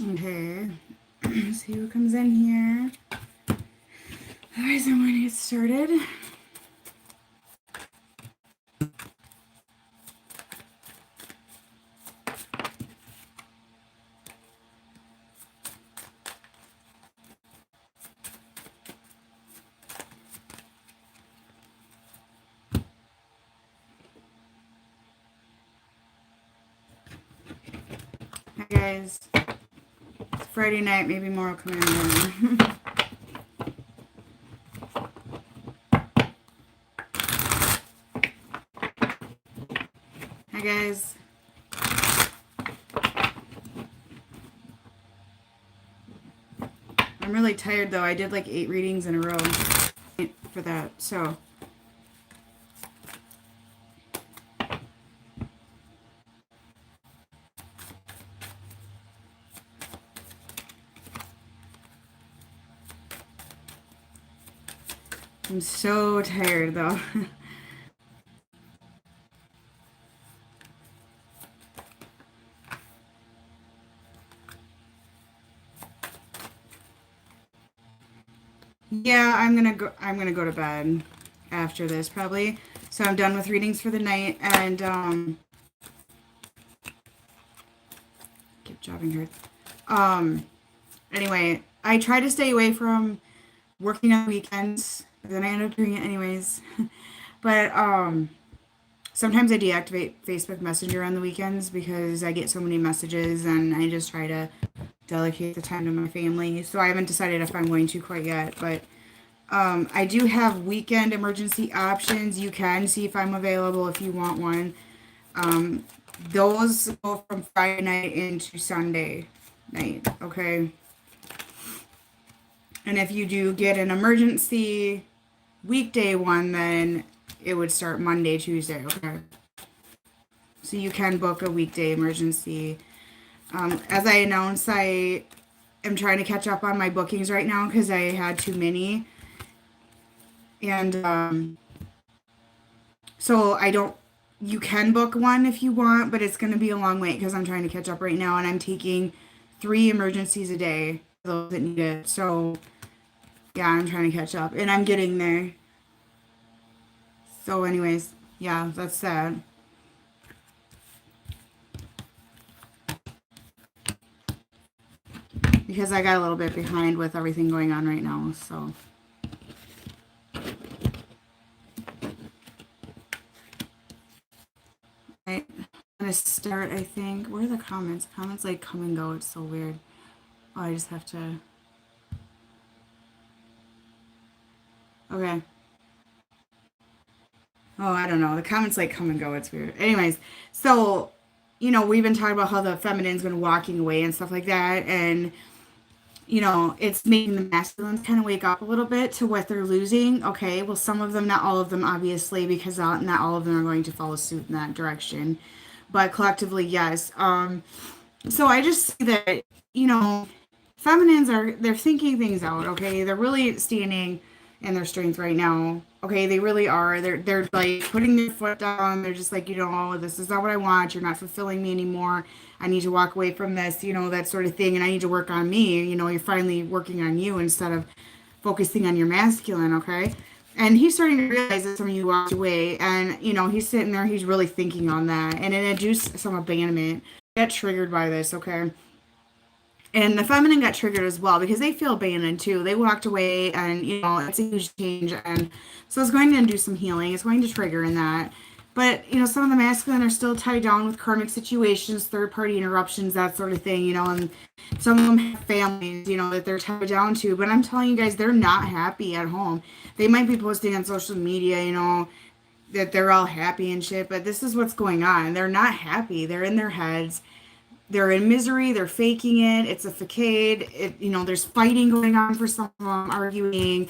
Okay, see who comes in here. Otherwise, I'm going to get started. Hi guys, it's Friday night, maybe more will come in. Hi guys. I'm really tired though. I did like 8 readings in a row for that, so. I'm so tired though. Yeah, I'm gonna go to bed after this probably. So I'm done with readings for the night, and keep dropping her. Anyway, I try to stay away from working on weekends. Then I end up doing it anyways. But sometimes I deactivate Facebook Messenger on the weekends because I get so many messages, and I just try to delegate the time to my family. So I haven't decided if I'm going to quite yet, but I do have weekend emergency options. You can see if I'm available if you want one. Those go from Friday night into Sunday night, okay? And if you do get an emergency weekday one, then it would start Monday, Tuesday, okay? So you can book a weekday emergency. As I announced, I am trying to catch up on my bookings right now because I had too many. And so you can book one if you want, but it's going to be a long wait because I'm trying to catch up right now, and I'm taking 3 emergencies a day for those that need it. So yeah, I'm trying to catch up, and I'm getting there. So anyways, yeah, that's sad. Because I got a little bit behind with everything going on right now, so. Right, I'm gonna start, I think. Where are the comments? Comments like come and go, it's so weird. Oh, I just have to. Okay. Oh, I don't know. The comments like come and go. It's weird. Anyways, so, we've been talking about how the feminine's been walking away and stuff like that. And, it's making the masculines kind of wake up a little bit to what they're losing. Okay. Well, some of them, not all of them, obviously, because not all of them are going to follow suit in that direction. But collectively, yes. So I just see that, feminines they're thinking things out, okay? They're really standing in their strength right now. Okay, they really are. They're like putting their foot down. They're just like, oh, this is not what I want. You're not fulfilling me anymore. I need to walk away from this, that sort of thing. And I need to work on me. You're finally working on you instead of focusing on your masculine, okay? And he's starting to realize that some of you walked away, and he's sitting there, he's really thinking on that, and it induced some abandonment. Get triggered by this, okay? And the feminine got triggered as well because they feel abandoned too. They walked away, and it's a huge change, and so it's going to do some healing. It's going to trigger in that. But some of the masculine are still tied down with karmic situations, third party interruptions, that sort of thing. And some of them have families, that they're tied down to. But I'm telling you guys, they're not happy at home. They might be posting on social media, that they're all happy and shit, but this is what's going on. They're not happy. They're in their heads. They're in misery. They're faking it. It's a facade. There's fighting going on for some of them, arguing,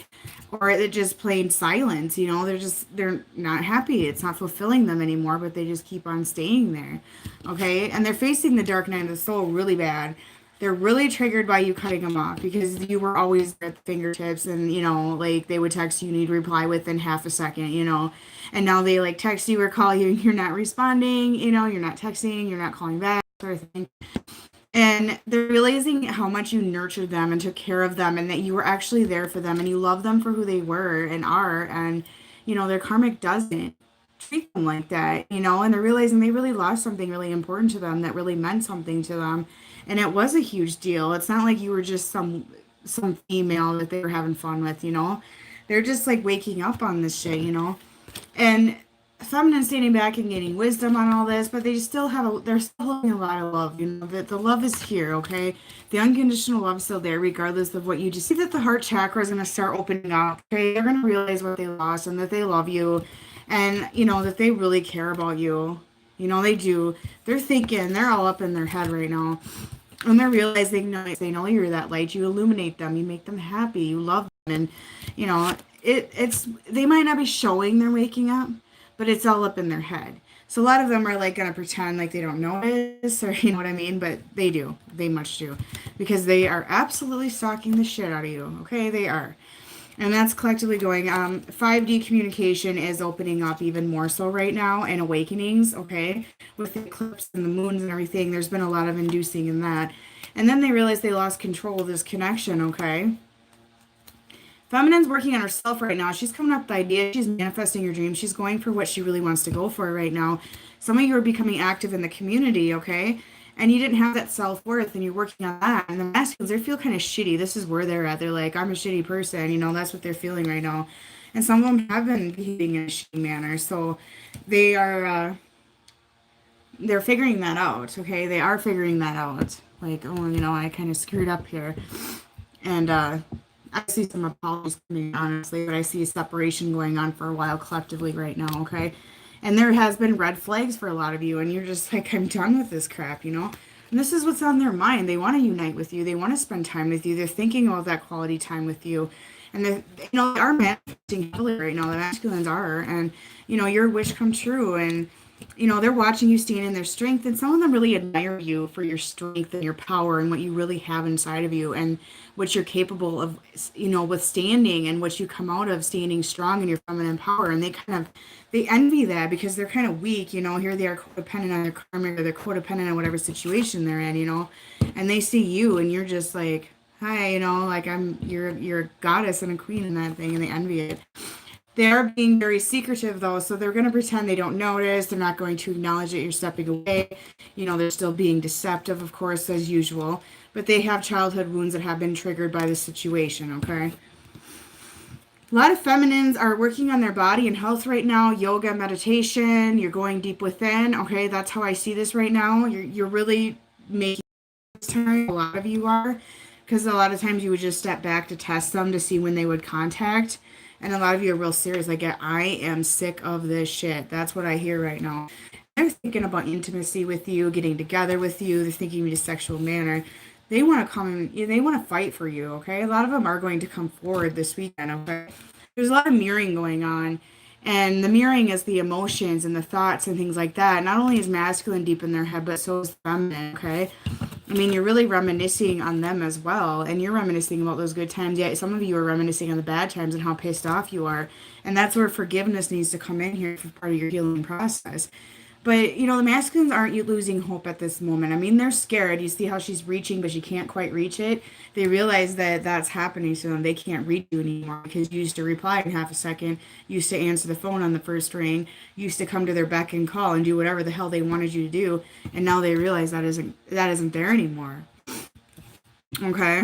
or it just plain silence. They're not happy. It's not fulfilling them anymore, but they just keep on staying there. Okay. And they're facing the dark night of the soul really bad. They're really triggered by you cutting them off because you were always at the fingertips, and, like they would text you, need reply within half a second, and now they like text you or call you and you're not responding, you're not texting, you're not calling back, sort of thing. And they're realizing how much you nurtured them and took care of them, and that you were actually there for them and you love them for who they were and are. And, their karmic doesn't treat them like that, and they're realizing they really lost something really important to them that really meant something to them. And it was a huge deal. It's not like you were just some female that they were having fun with. They're just like waking up on this shit. And feminine standing back and gaining wisdom on all this, but they're still holding a lot of love. That the love is here, okay? The unconditional love is still there, regardless of what you do. See that the heart chakra is going to start opening up, okay? They're going to realize what they lost and that they love you, and that they really care about you. They do. They're thinking, they're all up in their head right now. And they're realizing, no, they know you're that light. You illuminate them. You make them happy. You love them. And, it's, they might not be showing they're waking up, but it's all up in their head. So a lot of them are like going to pretend like they don't notice, or you know what I mean? But they do. They much do. Because they are absolutely stalking the shit out of you. Okay? They are. And that's collectively going. 5D communication is opening up even more so right now, and awakenings, okay? With the eclipse and the moons and everything, there's been a lot of inducing in that. And then they realize they lost control of this connection, okay? Feminine's working on herself right now. She's coming up with ideas. She's manifesting her dreams. She's going for what she really wants to go for right now. Some of you are becoming active in the community, okay? And you didn't have that self-worth, and you're working on that. And the masculines, they feel kind of shitty. This is where they're at. They're like, I'm a shitty person. That's what they're feeling right now. And some of them have been behaving in a shitty manner. So they are, they're figuring that out, okay? They are figuring that out. Like, oh, I kind of screwed up here. And, I see some apologies coming, honestly, but I see a separation going on for a while collectively right now, okay? And there has been red flags for a lot of you, and you're just like, I'm done with this crap, And this is what's on their mind. They want to unite with you. They want to spend time with you. They're thinking about that quality time with you. And they are manifesting heavily right now. The masculines are. And, your wish come true. And, they're watching you stand in their strength. And some of them really admire you for your strength and your power and what you really have inside of you and what you're capable of, withstanding, and what you come out of standing strong in your feminine power. And they envy that because they're kind of weak, here they are codependent on their karma, or they're codependent on whatever situation they're in, and they see you and you're just like, hi, like you're a goddess and a queen in that thing, and they envy it. They are being very secretive, though, so they're going to pretend they don't notice. They're not going to acknowledge that you're stepping away. They're still being deceptive, of course, as usual. But they have childhood wounds that have been triggered by the situation, okay? A lot of feminines are working on their body and health right now. Yoga, meditation. You're going deep within, okay? That's how I see this right now. You're really making this time. A lot of you are. Because a lot of times you would just step back to test them to see when they would contact. And a lot of you are real serious. Like, I am sick of this shit. That's what I hear right now. They're thinking about intimacy with you, getting together with you. They're thinking in a sexual manner. They want to come and they want to fight for you, okay? A lot of them are going to come forward this weekend, okay? There's a lot of mirroring going on. And the mirroring is the emotions and the thoughts and things like that. Not only is masculine deep in their head, but so is feminine, okay? I mean, you're really reminiscing on them as well. And you're reminiscing about those good times. Yet some of you are reminiscing on the bad times and how pissed off you are. And that's where forgiveness needs to come in here for part of your healing process. But, the masculines aren't losing hope at this moment. I mean, they're scared. You see how she's reaching, but she can't quite reach it. They realize that that's happening to them. They can't reach you anymore because you used to reply in half a second, used to answer the phone on the first ring, used to come to their beck and call and do whatever the hell they wanted you to do. And now they realize that isn't there anymore. Okay?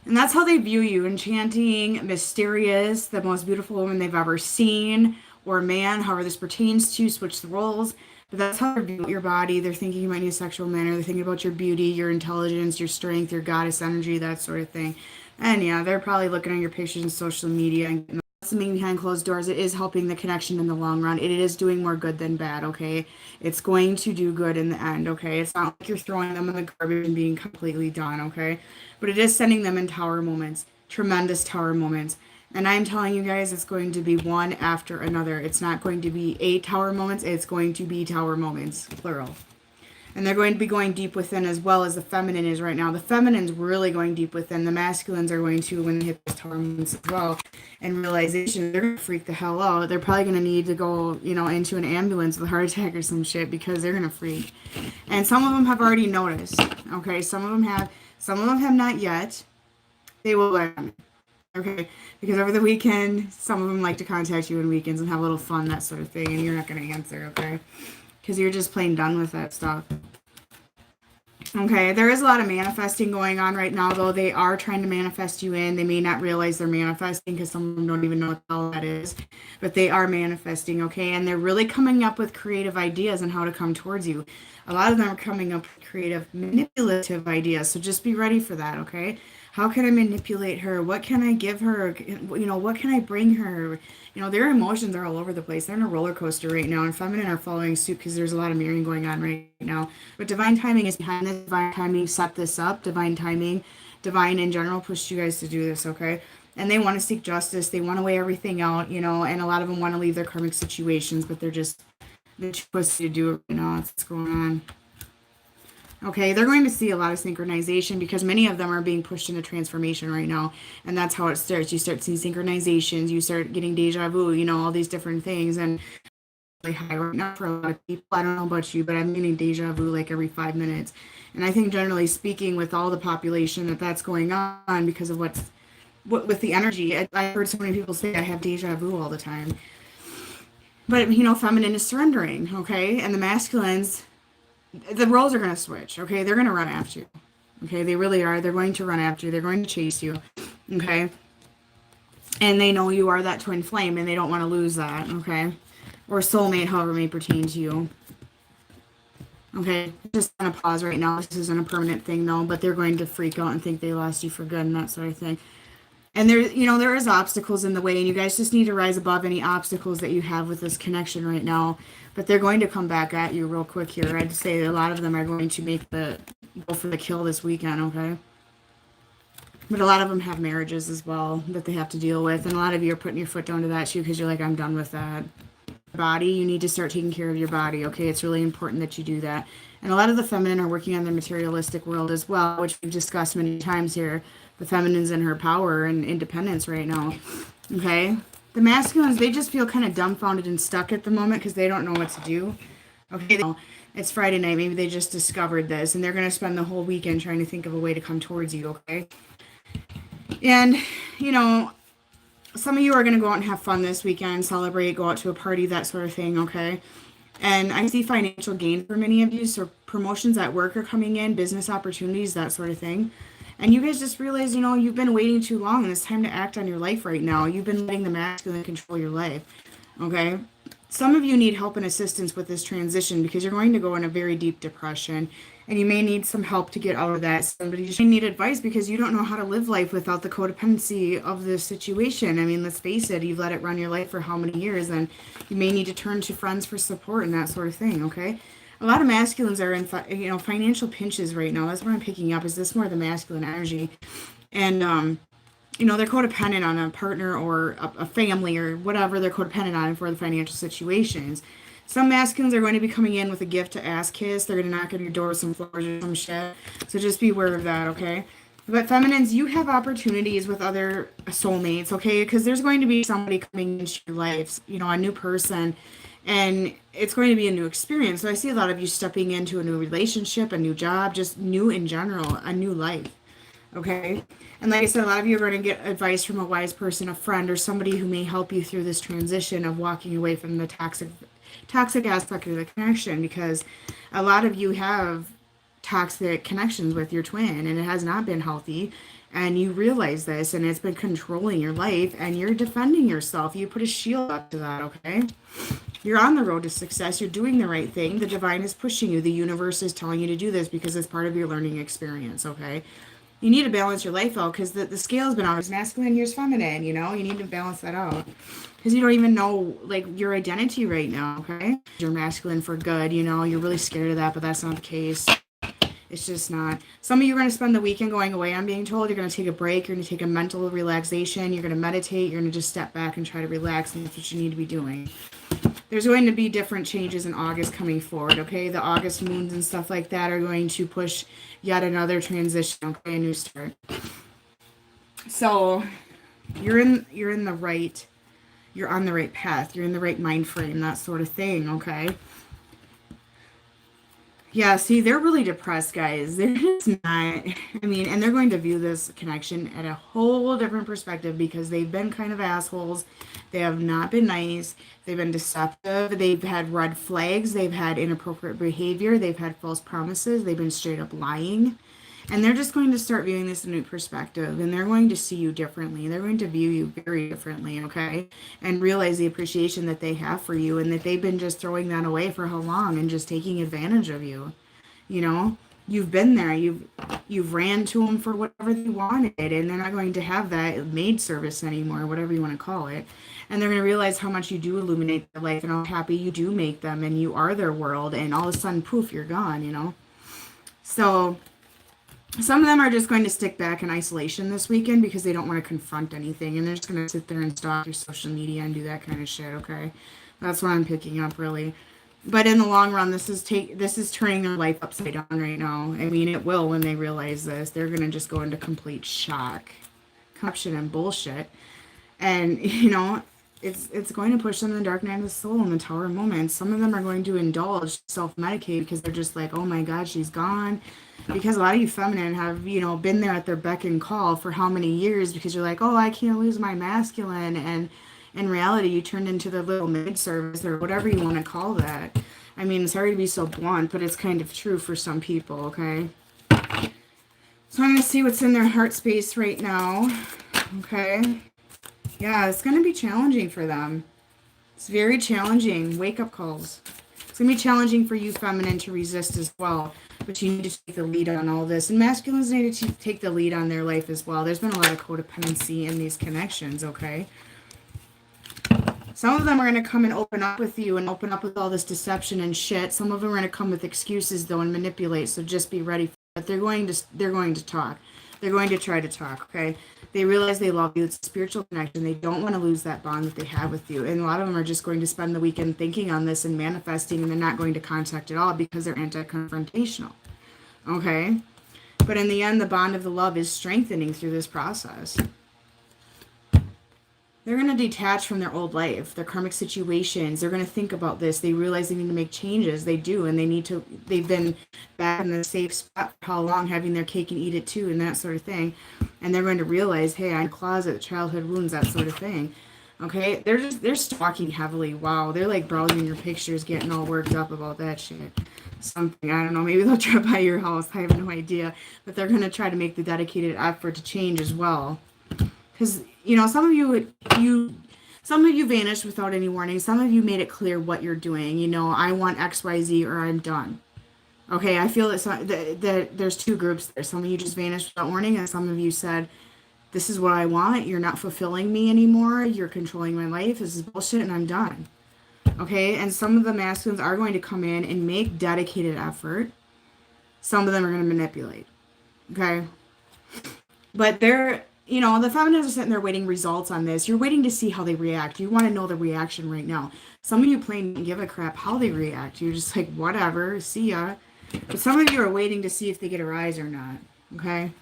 And that's how they view you. Enchanting, mysterious, the most beautiful woman they've ever seen, or man, however this pertains to, switch the roles. But that's how they view your body. They're thinking about you in a sexual manner. They're thinking about your beauty, your intelligence, your strength, your goddess energy, that sort of thing. And yeah, they're probably looking at your pictures on social media and getting something behind closed doors. It is helping the connection in the long run. It is doing more good than bad, okay? It's going to do good in the end, okay? It's not like you're throwing them in the garbage and being completely done, okay? But it is sending them in tower moments, tremendous tower moments. And I'm telling you guys, it's going to be one after another. It's not going to be 8 tower moments. It's going to be tower moments, plural. And they're going to be going deep within as well as the feminine is right now. The feminine's really going deep within. The masculines are going to, when they hit those tower moments as well, and realization, they're going to freak the hell out. They're probably going to need to go, into an ambulance with a heart attack or some shit because they're going to freak. And some of them have already noticed. Okay, some of them have not yet. They will learn. Okay, because over the weekend, some of them like to contact you on weekends and have a little fun, that sort of thing, and you're not going to answer, okay? Because you're just plain done with that stuff. Okay, there is a lot of manifesting going on right now, though. They are trying to manifest you in. They may not realize they're manifesting because some of them don't even know what the hell that is, but they are manifesting, okay? And they're really coming up with creative ideas on how to come towards you. A lot of them are coming up with creative, manipulative ideas, so just be ready for that, okay? How can I manipulate her? What can I give her? What can I bring her? Their emotions are all over the place. They're in a roller coaster right now, and feminine are following suit because there's a lot of mirroring going on right now. But divine timing is behind this. Divine timing set this up. Divine timing, divine in general pushed you guys to do this, okay? And they want to seek justice. They want to weigh everything out, and a lot of them want to leave their karmic situations, but they're too pussy to do it right now. That's what's going on. Okay, they're going to see a lot of synchronization because many of them are being pushed into transformation right now. And that's how it starts. You start seeing synchronizations, you start getting deja vu, all these different things. And really high right now for a lot of people. I don't know about you, but I'm getting deja vu like every 5 minutes. And I think generally speaking, with all the population, that's going on because of what with the energy. I've heard so many people say I have deja vu all the time. But, feminine is surrendering, okay? And the masculines, the roles are going to switch, okay? They're going to run after you, okay? They really are. They're going to run after you. They're going to chase you, okay? And they know you are that twin flame, and they don't want to lose that, okay? Or soulmate, however it may pertain to you. Okay, just on a pause right now. This isn't a permanent thing, though, but they're going to freak out and think they lost you for good and that sort of thing. And there is obstacles in the way, and you guys just need to rise above any obstacles that you have with this connection right now. But they're going to come back at you real quick here. I'd say a lot of them are going to go for the kill this weekend, okay? But a lot of them have marriages as well that they have to deal with, and a lot of you are putting your foot down to that too because you're like, I'm done with that. Body, you need to start taking care of your body, okay? It's really important that you do that. And a lot of the feminine are working on the materialistic world as well, which we've discussed many times here. The feminine's in her power and independence right now, okay? The masculines, they just feel kind of dumbfounded and stuck at the moment because they don't know what to do, okay? It's Friday night, maybe they just discovered this, and they're going to spend the whole weekend trying to think of a way to come towards you, okay? And, some of you are going to go out and have fun this weekend, celebrate, go out to a party, that sort of thing, okay? And I see financial gain for many of you, so promotions at work are coming in, business opportunities, that sort of thing. And you guys just realize, you've been waiting too long, and it's time to act on your life right now. You've been letting the masculine control your life, okay? Some of you need help and assistance with this transition because you're going to go in a very deep depression, and you may need some help to get out of that. Somebody just need advice because you don't know how to live life without the codependency of this situation. I mean, let's face it, you've let it run your life for how many years, and you may need to turn to friends for support and that sort of thing, okay? A lot of masculines are in, financial pinches right now. That's what I'm picking up. Is this more the masculine energy? And, they're codependent on a partner or a family or whatever they're codependent on for the financial situations. Some masculines are going to be coming in with a gift to ass kiss. They're going to knock on your door with some flowers or some shit. So just be aware of that, okay? But feminines, you have opportunities with other soulmates, okay? Because there's going to be somebody coming into your life, a new person. And it's going to be a new experience. So I see a lot of you stepping into a new relationship, a new job, just new in general, a new life. Okay? And like I said, a lot of you are going to get advice from a wise person, a friend, or somebody who may help you through this transition of walking away from the toxic aspect of the connection, because a lot of you have toxic connections with your twin and it has not been healthy. And you realize this, and it's been controlling your life, and you're defending yourself. You put a shield up to that, okay? You're on the road to success. You're doing the right thing. The divine is pushing you. The universe is telling you to do this because it's part of your learning experience, okay? You need to balance your life out because the scale's been on. It's masculine, here's feminine, you need to balance that out. Because you don't even know, your identity right now, okay? You're masculine for good, you're really scared of that, but that's not the case. It's just not. Some of you are going to spend the weekend going away, I'm being told. You're going to take a break. You're going to take a mental relaxation. You're going to meditate. You're going to just step back and try to relax, and that's what you need to be doing. There's going to be different changes in August coming forward, okay? The August moons and stuff like that are going to push yet another transition, okay? A new start. So you're on the right path. You're in the right mind frame, that sort of thing, okay? Yeah, see, they're really depressed, guys. They're just not, I mean, and they're going to view this connection at a whole different perspective because they've been kind of assholes. They have not been nice. They've been deceptive. They've had red flags. They've had inappropriate behavior. They've had false promises. They've been straight up lying. And they're just going to start viewing this in a new perspective, and they're going to see you differently. They're going to view you very differently, okay? And realize the appreciation that they have for you and that they've been just throwing that away for how long and just taking advantage of you. You know, you've been there. You've ran to them for whatever they wanted, and they're not going to have that maid service anymore, whatever you want to call it. And they're going to realize how much you do illuminate their life and how happy you do make them, and you are their world. And all of a sudden, poof, you're gone. You know, so some of them are just going to stick back in isolation this weekend because they don't want to confront anything, and they're just going to sit there and stalk your social media and do that kind of shit. Okay, that's what I'm picking up really. But in the long run, this is turning their life upside down right now. I mean, it will when they realize this. They're gonna just go into complete shock, corruption, and bullshit. And you know, it's going to push them in the dark night of the soul in the tower moments. Some of them are going to indulge, self-medicate because they're just like, oh my God, she's gone. Because a lot of you feminine have, you know, been there at their beck and call for how many years because you're like, oh, I can't lose my masculine. And in reality, you turned into the little maid service or whatever you want to call that. I mean, sorry to be so blunt, but it's kind of true for some people, okay? So I'm going to see what's in their heart space right now, okay? Yeah, it's going to be challenging for them. It's very challenging. Wake-up calls. It's going to be challenging for you feminine to resist as well. But you need to take the lead on all this. And masculines need to take the lead on their life as well. There's been a lot of codependency in these connections, okay? Some of them are going to come and open up with you and open up with all this deception and shit. Some of them are going to come with excuses, though, and manipulate. So just be ready for it. They're going to talk. They're going to try to talk, okay? They realize they love you. It's a spiritual connection. They don't want to lose that bond that they have with you. And a lot of them are just going to spend the weekend thinking on this and manifesting, and they're not going to contact at all because they're anti-confrontational, okay? But in the end, the bond of the love is strengthening through this process. They're going to detach from their old life, their karmic situations. They're going to think about this. They realize they need to make changes. They do, and they've been back in the safe spot for how long, having their cake and eat it too, and that sort of thing. And they're going to realize, hey, I'm in the closet, childhood wounds, that sort of thing. Okay? They're stalking heavily. Wow. They're like browsing your pictures, getting all worked up about that shit. Something, I don't know, maybe they'll drop by your house. I have no idea. But they're going to try to make the dedicated effort to change as well. Because, you know, some of you vanished without any warning. Some of you made it clear what you're doing. You know, I want XYZ or I'm done. Okay, I feel that there's two groups there. Some of you just vanished without warning, and some of you said, this is what I want. You're not fulfilling me anymore. You're controlling my life. This is bullshit, and I'm done. Okay, and some of the masculines are going to come in and make dedicated effort. Some of them are going to manipulate. Okay, but they're... You know, the feminines are sitting there waiting results on this. You're waiting to see how they react. You want to know the reaction right now. Some of you plain don't give a crap how they react. You're just like, whatever, see ya. But some of you are waiting to see if they get a rise or not. Okay?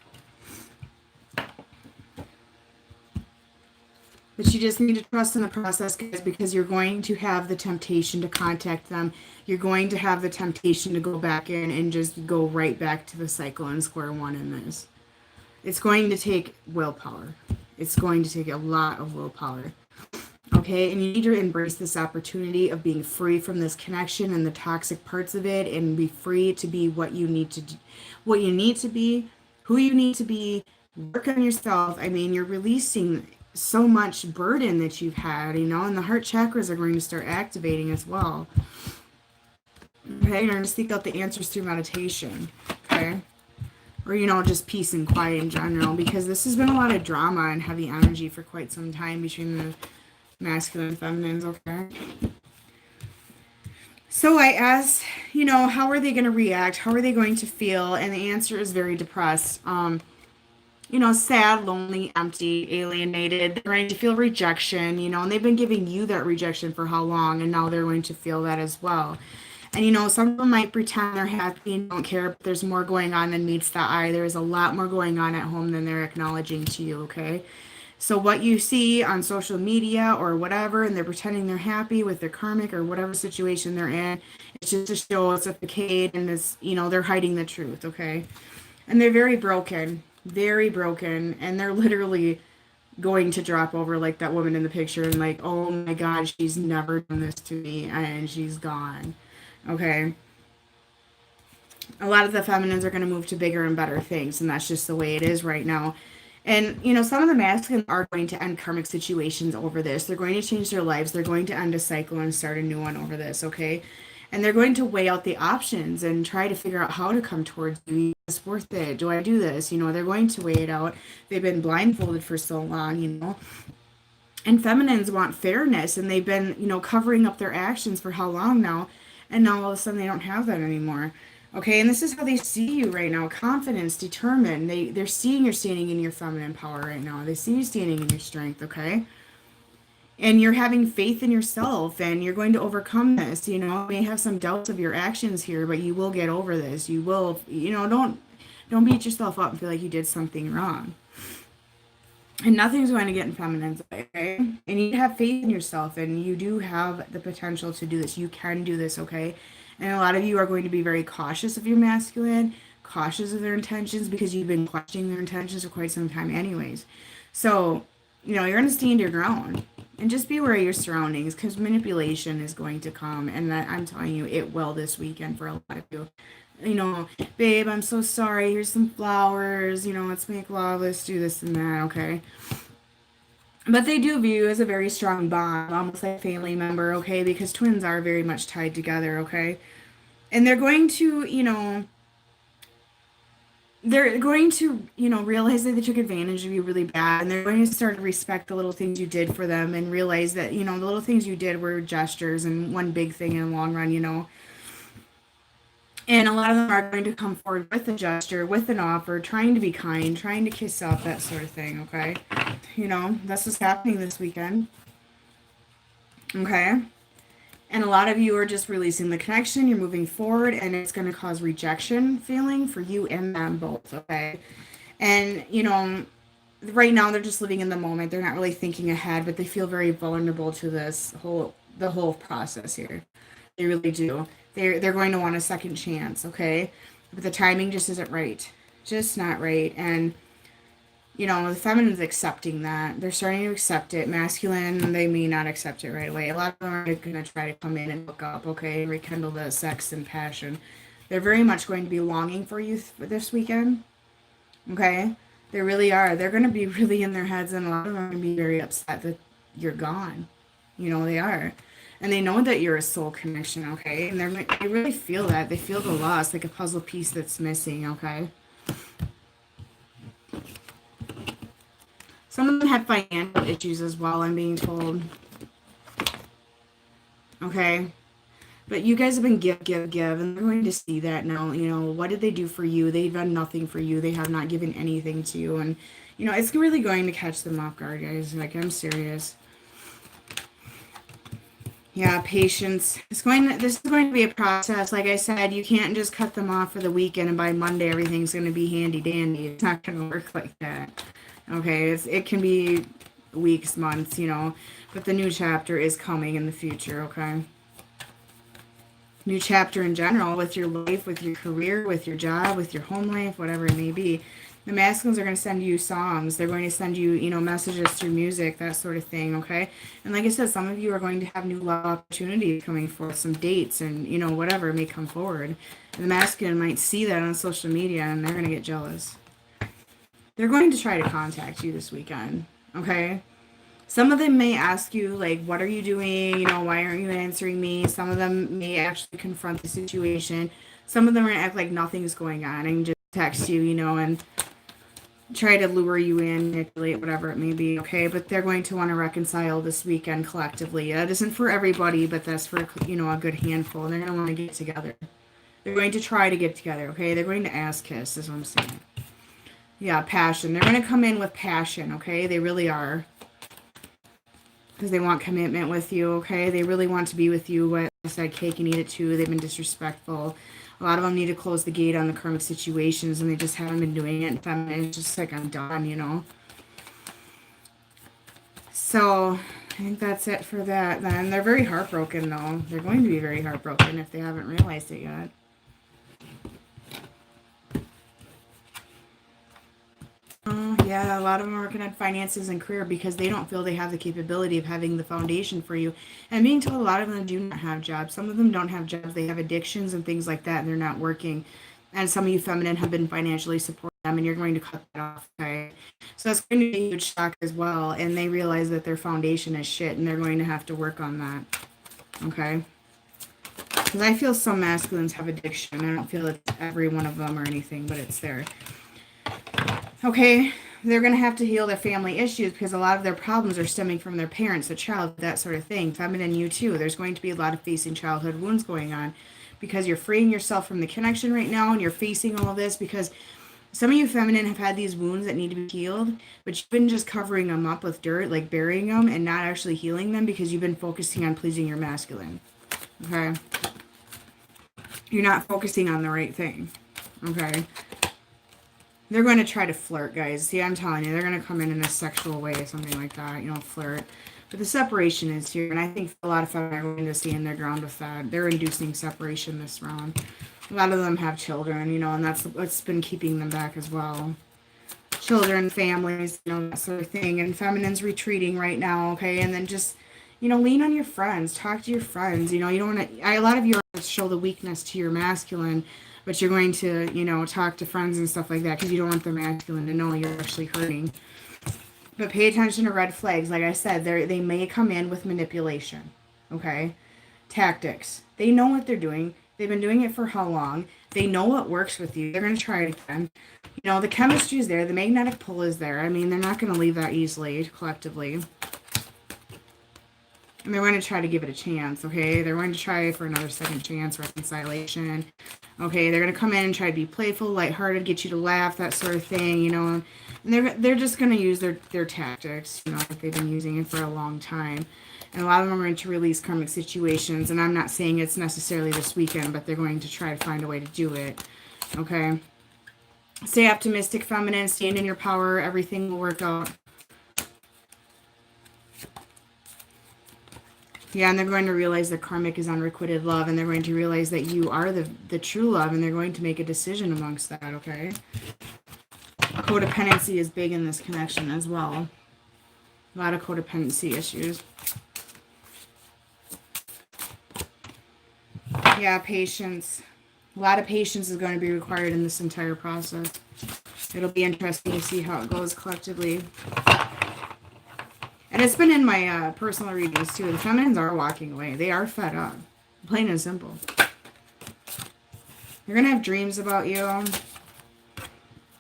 But you just need to trust in the process, guys, because you're going to have the temptation to contact them. You're going to have the temptation to go back in and just go right back to the cycle and square one in this. It's going to take willpower. It's going to take a lot of willpower. Okay, and you need to embrace this opportunity of being free from this connection and the toxic parts of it, and be free to be what you need to do, what you need to be, who you need to be. Work on yourself. I mean, you're releasing so much burden that you've had, you know, and the heart chakras are going to start activating as well. Okay, you're going to seek out the answers through meditation. Okay. Or, you know, just peace and quiet in general, because this has been a lot of drama and heavy energy for quite some time between the masculine and feminines, okay? So I asked, you know, how are they going to react? How are they going to feel? And the answer is very depressed. You know, sad, lonely, empty, alienated. They're going to feel rejection, you know, and they've been giving you that rejection for how long, and now they're going to feel that as well. And, you know, some of them might pretend they're happy and don't care, but there's more going on than meets the eye. There's a lot more going on at home than they're acknowledging to you, okay? So what you see on social media or whatever, and they're pretending they're happy with their karmic or whatever situation they're in, it's just to show it's a facade and it's, they're hiding the truth, okay? And they're very broken, and they're literally going to drop over like that woman in the picture and like, oh my God, she's never done this to me and she's gone, okay? A lot of the feminines are going to move to bigger and better things, and that's just the way it is right now. And some of the masculines are going to end karmic situations over this. They're going to change their lives. They're going to end a cycle and start a new one over this, okay? And they're going to weigh out the options and try to figure out how to come towards you. Is this worth it? Do I do this? They're going to weigh it out. They've been blindfolded for so long. And feminines want fairness, and they've been, covering up their actions for how long now? And now all of a sudden they don't have that anymore. Okay, and this is how they see you right now. Confidence, determined. They're seeing you're standing in your feminine power right now. They see you standing in your strength, okay? And you're having faith in yourself, and you're going to overcome this. You may have some doubts of your actions here, but you will get over this. You will, don't beat yourself up and feel like you did something wrong. And nothing's going to get in feminine's way, okay? And you have faith in yourself, and you do have the potential to do this. You can do this, okay? And a lot of you are going to be very cautious of your masculine, cautious of their intentions, because you've been questioning their intentions for quite some time anyways. So, you're going to stand your ground. And just be aware of your surroundings, because manipulation is going to come. And that, I'm telling you, it will this weekend for a lot of you. Babe, I'm so sorry. Here's some flowers. Let's make love. Let's do this and that, okay? But they do view you as a very strong bond, almost like a family member, okay? Because twins are very much tied together, okay? And they're going to, realize that they took advantage of you really bad. And they're going to start to respect the little things you did for them and realize that, the little things you did were gestures and one big thing in the long run, And a lot of them are going to come forward with a gesture, with an offer, trying to be kind, trying to kiss up, that sort of thing, okay? That's what's happening this weekend. Okay? And a lot of you are just releasing the connection, you're moving forward, and it's going to cause rejection feeling for you and them both, okay? And, right now they're just living in the moment. They're not really thinking ahead, but they feel very vulnerable to the whole process here. They really do. They're going to want a second chance, okay? But the timing just isn't right. Just not right. And, the feminine's accepting that. They're starting to accept it. Masculine, they may not accept it right away. A lot of them are going to try to come in and hook up, okay? And rekindle the sex and passion. They're very much going to be longing for you this weekend, okay? They really are. They're going to be really in their heads, and a lot of them are going to be very upset that you're gone. They are. And they know that you're a soul connection, okay? And they really feel that. They feel the loss, like a puzzle piece that's missing, okay? Some of them had financial issues as well, I'm being told. Okay? But you guys have been give, and they're going to see that now. What did they do for you? They've done nothing for you. They have not given anything to you. And, it's really going to catch them off guard, guys. Like, I'm serious. Yeah, patience. This is going to be a process. Like I said, you can't just cut them off for the weekend and by Monday everything's going to be handy dandy. It's not going to work like that. Okay, it can be weeks, months, but the new chapter is coming in the future, okay? New chapter in general with your life, with your career, with your job, with your home life, whatever it may be. The masculines are going to send you songs. They're going to send you, messages through music, that sort of thing, okay? And like I said, some of you are going to have new love opportunities coming forth, some dates and, whatever may come forward. And the masculine might see that on social media and they're going to get jealous. They're going to try to contact you this weekend, okay? Some of them may ask you, like, what are you doing? Why aren't you answering me? Some of them may actually confront the situation. Some of them are going to act like nothing's going on and just text you, and try to lure you in, manipulate, whatever it may be, okay? But they're going to want to reconcile this weekend collectively. That isn't for everybody, but that's for, a good handful. And they're going to want to get together. They're going to try to get together, okay? They're going to ass kiss, is what I'm saying. Yeah, passion. They're going to come in with passion, okay? They really are. Because they want commitment with you, okay? They really want to be with you. What I said, cake and eat it too. They've been disrespectful. A lot of them need to close the gate on the karmic situations, and they just haven't been doing it. And it's just like, I'm done, So I think that's it for that then. They're very heartbroken though. They're going to be very heartbroken if they haven't realized it yet. Oh, yeah, a lot of them are working on finances and career because they don't feel they have the capability of having the foundation for you. And being told a lot of them do not have jobs. Some of them don't have jobs. They have addictions and things like that, and they're not working. And some of you feminine have been financially supporting them, and you're going to cut that off, okay? So that's going to be a huge shock as well. And they realize that their foundation is shit, and they're going to have to work on that, okay? Because I feel some masculines have addiction. I don't feel it's every one of them or anything, but it's there. Okay, they're going to have to heal their family issues because a lot of their problems are stemming from their parents, the child, that sort of thing. Feminine, you too. There's going to be a lot of facing childhood wounds going on because you're freeing yourself from the connection right now and you're facing all of this because some of you feminine have had these wounds that need to be healed, but you've been just covering them up with dirt, like burying them and not actually healing them because you've been focusing on pleasing your masculine. Okay? You're not focusing on the right thing. Okay? They're going to try to flirt, guys. See, I'm telling you, they're going to come in a sexual way, something like that, you know, flirt. But the separation is here, and I think a lot of them are going to stand their ground with that. They're inducing separation this round. A lot of them have children, you know, and that's what's been keeping them back as well. Children, families, you know, that sort of thing. And feminine's retreating right now, okay? And then just, you know, lean on your friends. Talk to your friends. You know, you don't want to... A lot of you are going to show the weakness to your masculine, but you're going to, you know, talk to friends and stuff like that because you don't want the masculine to know you're actually hurting. But pay attention to red flags. Like I said, they may come in with manipulation, okay? Tactics. They know what they're doing. They've been doing it for how long? They know what works with you. They're going to try it again. You know, the chemistry is there. The magnetic pull is there. I mean, they're not going to leave that easily, collectively. And they're going to try to give it a chance, okay? They're going to try for another second chance, reconciliation. Okay, they're going to come in and try to be playful, lighthearted, get you to laugh, that sort of thing, you know. And they're just going to use their tactics, you know, like they've been using it for a long time. And a lot of them are going to release karmic situations. And I'm not saying it's necessarily this weekend, but they're going to try to find a way to do it, okay? Stay optimistic, feminine. Stand in your power. Everything will work out. Yeah, and they're going to realize that karmic is unrequited love, and they're going to realize that you are the true love, and they're going to make a decision amongst that, okay? Codependency is big in this connection as well. A lot of codependency issues. Yeah, patience. A lot of patience is going to be required in this entire process. It'll be interesting to see how it goes collectively. And it's been in my personal readings, too. The feminines are walking away. They are fed up. Plain and simple. You're going to have dreams about you. A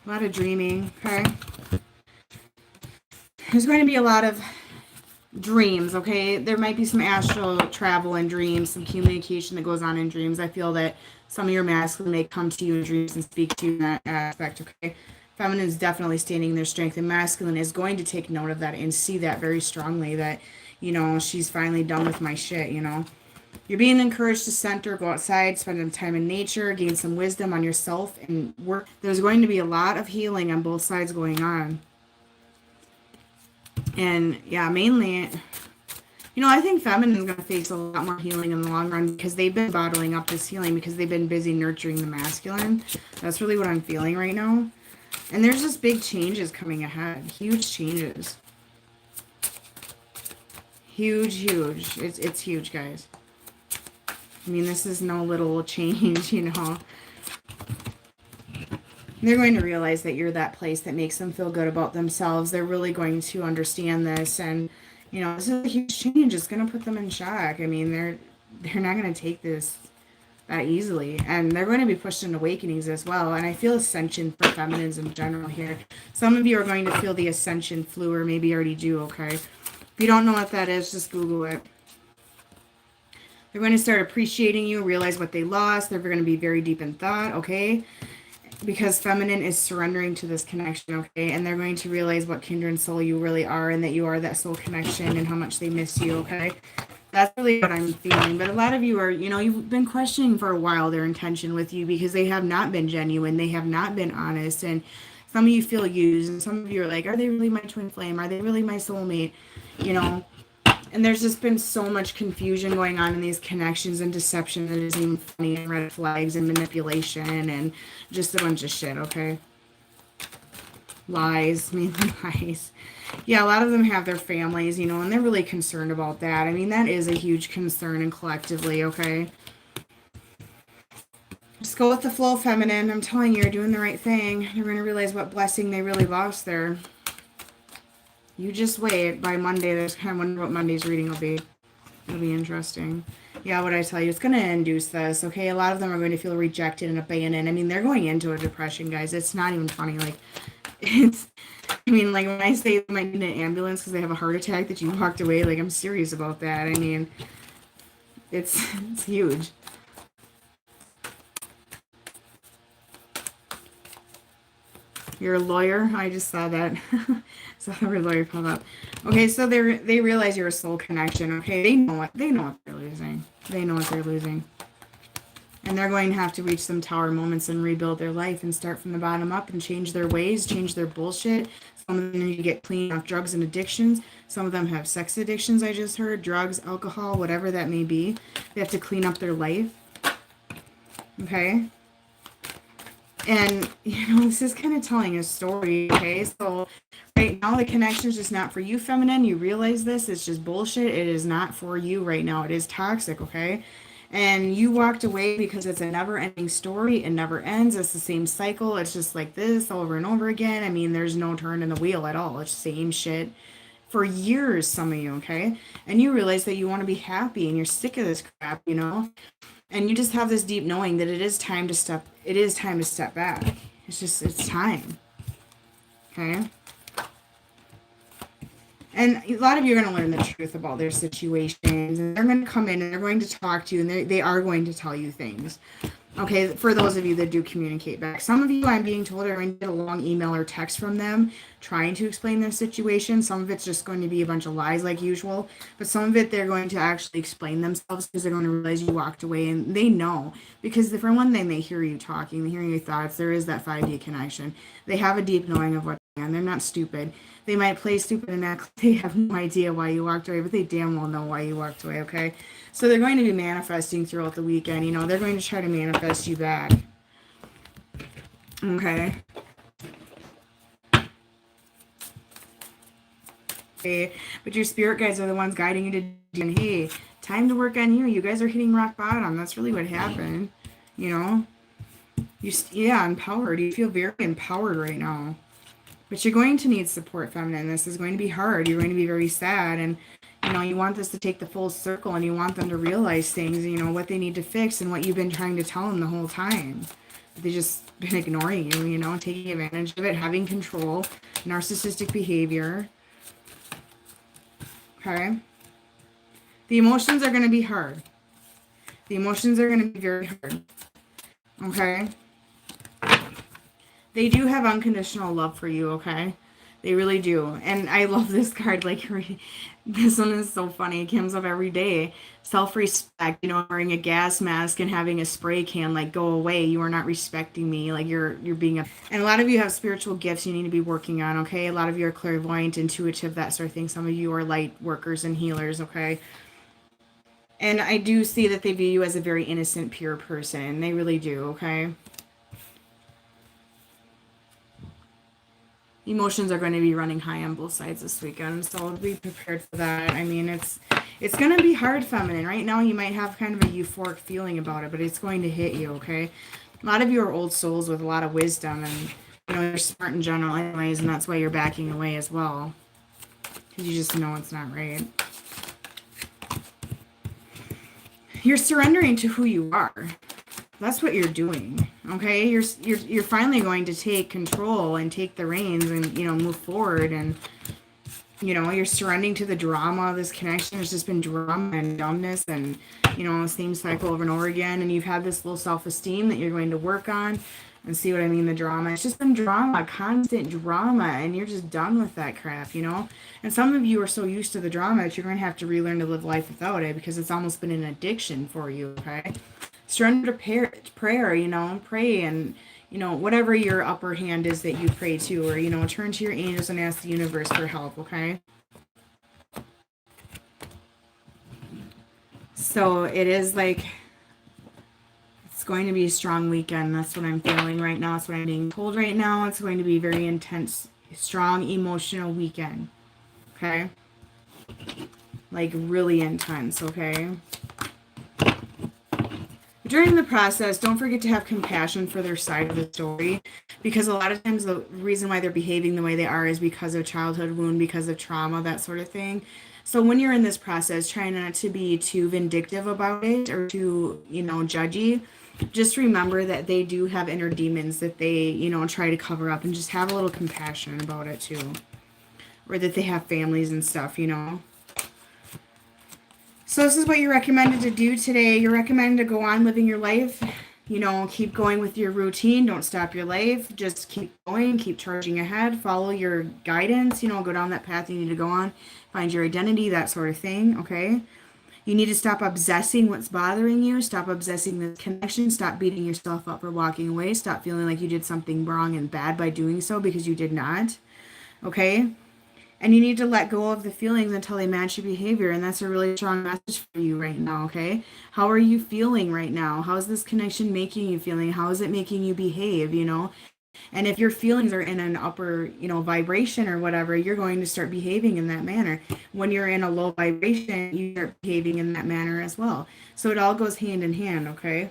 lot of dreaming, okay? There's going to be a lot of dreams, okay? There might be some astral travel in dreams, some communication that goes on in dreams. I feel that some of your masculine may come to you in dreams and speak to you in that aspect, okay? Feminine is definitely standing their strength, and masculine is going to take note of that and see that very strongly, that, you know, she's finally done with my shit, you know. You're being encouraged to center, go outside, spend some time in nature, gain some wisdom on yourself, and work. There's going to be a lot of healing on both sides going on. And, yeah, mainly, you know, I think feminine is going to face a lot more healing in the long run because they've been bottling up this healing because they've been busy nurturing the masculine. That's really what I'm feeling right now. And there's just big changes coming ahead. Huge changes. Huge, huge. It's huge, guys. I mean, this is no little change, you know. They're going to realize that you're that place that makes them feel good about themselves. They're really going to understand this. And, you know, this is a huge change. It's going to put them in shock. I mean, they're not going to take this that easily, and they're going to be pushed into awakenings as well. And I feel ascension for feminines in general here. Some of you are going to feel the ascension flu, or maybe you already do, okay? If you don't know what that is, just Google it. They're going to start appreciating you, realize what they lost. They're going to be very deep in thought, okay? Because feminine is surrendering to this connection, okay? And they're going to realize what kindred soul you really are, and that you are that soul connection, and how much they miss you, okay? That's really what I'm feeling. But a lot of you are, you know, you've been questioning for a while their intention with you because they have not been genuine. They have not been honest. And Some of you feel used, and some of you are like, are they really my twin flame? Are they really my soulmate? You know, and there's just been so much confusion going on in these connections and deception that isn't even funny, and red flags and manipulation and just a bunch of shit, okay? Lies, mainly lies. Yeah, a lot of them have their families, you know, and they're really concerned about that. I mean, that is a huge concern, and collectively, okay? Just go with the flow, feminine. I'm telling you, you're doing the right thing. You're going to realize what blessing they really lost there. You just wait. By Monday, there's kind of wonder what Monday's reading will be. It'll be interesting. Yeah, what I tell you, it's going to induce this, okay? A lot of them are going to feel rejected and abandoned. I mean, they're going into a depression, guys. It's not even funny. Like, it's, I mean, like, when I say they might need an ambulance because they have a heart attack that you walked away, like, I'm serious about that. I mean, it's huge. You're a lawyer? I just saw that. Saw the word lawyer pop up. Okay, so they realize you're a soul connection. Okay, they know what they're losing. They know what they're losing. And they're going to have to reach some tower moments and rebuild their life and start from the bottom up and change their ways, change their bullshit. Some of them need to get clean off drugs and addictions. Some of them have sex addictions, I just heard, drugs, alcohol, whatever that may be. They have to clean up their life. Okay? And, you know, this is kind of telling a story, okay? So right now the connection is just not for you, feminine. You realize this. It's just bullshit. It is not for you right now. It is toxic, okay? And you walked away because it's a never-ending story. It never ends. It's the same cycle. It's just like this over and over again. I mean, there's no turn in the wheel at all. It's the same shit for years, some of you, okay? And you realize that you want to be happy and you're sick of this crap, you know? And you just have this deep knowing that it is time to step back. It's time. Okay? And a lot of you are going to learn the truth about their situations, and they're going to come in and they're going to talk to you, and they are going to tell you things. Okay, for those of you that do communicate back. Some of you, I'm being told, are going to get a long email or text from them trying to explain their situation. Some of it's just going to be a bunch of lies like usual. But some of it, they're going to actually explain themselves because they're going to realize you walked away. And they know. Because for one thing, they hear you talking. They hear your thoughts. There is that 5D connection. They have a deep knowing of what's going on. They're not stupid. They might play stupid and act like they have no idea why you walked away. But they damn well know why you walked away, okay? So they're going to be manifesting throughout the weekend. You know, they're going to try to manifest you back. Okay. Okay. But your spirit guides are the ones guiding you to, and hey, time to work on you. You guys are hitting rock bottom. That's really what happened. You know? Yeah, empowered. You feel very empowered right now. But you're going to need support, feminine. This is going to be hard. You're going to be very sad. And you know, you want this to take the full circle, and you want them to realize things, you know, what they need to fix and what you've been trying to tell them the whole time. They've just been ignoring you, you know, taking advantage of it, having control, narcissistic behavior. Okay? The emotions are going to be hard. The emotions are going to be very hard. Okay? They do have unconditional love for you, okay? They really do. And I love this card. Like, this one is so funny. It comes up every day. Self-respect, you know, wearing a gas mask and having a spray can, like, go away. You are not respecting me. Like, you're being a... And a lot of you have spiritual gifts you need to be working on, okay? A lot of you are clairvoyant, intuitive, that sort of thing. Some of you are light workers and healers, okay? And I do see that they view you as a very innocent, pure person. They really do, okay? Emotions are going to be running high on both sides this weekend, so be prepared for that. I mean, it's going to be hard, feminine. Right now, you might have kind of a euphoric feeling about it, but it's going to hit you, okay? A lot of you are old souls with a lot of wisdom, and, you know, you're smart in general anyways, and that's why you're backing away as well, because you just know it's not right. You're surrendering to who you are. That's what you're doing, okay? You're finally going to take control and take the reins and, you know, move forward. And, you know, you're surrendering to the drama of this connection. There's just been drama and dumbness and, you know, same cycle over and over again. And you've had this low self-esteem that you're going to work on. And see what I mean, the drama. It's just been drama, constant drama, and you're just done with that crap, you know? And some of you are so used to the drama that you're going to have to relearn to live life without it because it's almost been an addiction for you, okay? Surrender to prayer, you know, pray and, whatever your upper hand is that you pray to, or, turn to your angels and ask the universe for help, okay? So it is like, it's going to be a strong weekend. That's what I'm feeling right now. That's what I'm being told right now. It's going to be very intense, strong, emotional weekend, okay? Like really intense, okay? During the process, don't forget to have compassion for their side of the story, because a lot of times the reason why they're behaving the way they are is because of childhood wound, because of trauma, that sort of thing. So when you're in this process, try not to be too vindictive about it or too, judgy. Just remember that they do have inner demons that they, try to cover up, and just have a little compassion about it too. Or that they have families and stuff. So this is what you're recommended to do today. You're recommended to go on living your life. Keep going with your routine. Don't stop your life. Just keep going. Keep charging ahead. Follow your guidance. Go down that path you need to go on. Find your identity, that sort of thing, okay? You need to stop obsessing what's bothering you. Stop obsessing this connection. Stop beating yourself up for walking away. Stop feeling like you did something wrong and bad by doing so, because you did not, okay? And you need to let go of the feelings until they match your behavior. And that's a really strong message for you right now, okay? How are you feeling right now? How is this connection making you feeling? How is it making you behave, And if your feelings are in an upper, vibration or whatever, you're going to start behaving in that manner. When you're in a low vibration, you start behaving in that manner as well. So it all goes hand in hand, okay?